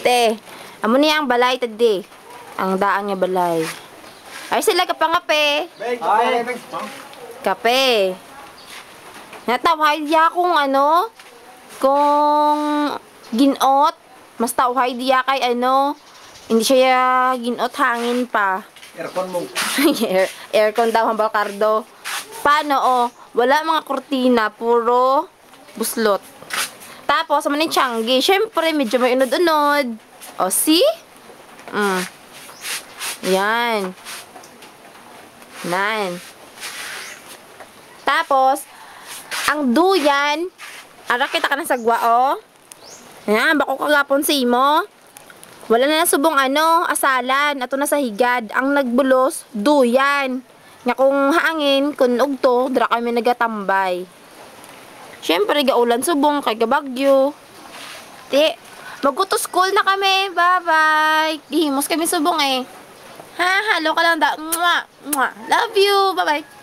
Te, amo niya ang balay tadi. Ang daan nga balay. Ay sila kapangape. Kape. Natawhay diya kung ano, kung ginot. Mas tawhay diya kay ano, hindi siya ginot hangin pa. Aircon mo. Aircon daw ang Balcardo. Paano oh, wala mga kurtina, puro buslot. Tapos, naman yung Changi. Siyempre, medyo may unod-unod. O, see? Yan. Nan. Tapos, ang duyan, ara kita ka ng sagwa, oh. Yan, bako kagapon si mo. Wala na subong ano, asalan, ato na sa higad. Ang nagbulos, duyan. Nga kung hangin, kung ugto, dra kami nagatambay. Siyempre, gaulan subong, kay gabagyo. Ti, mag-go to school na kami. Bye-bye. Gihimos kami subong eh. Ha, hello ka lang da. Mwah, mwah. Love you. Bye-bye.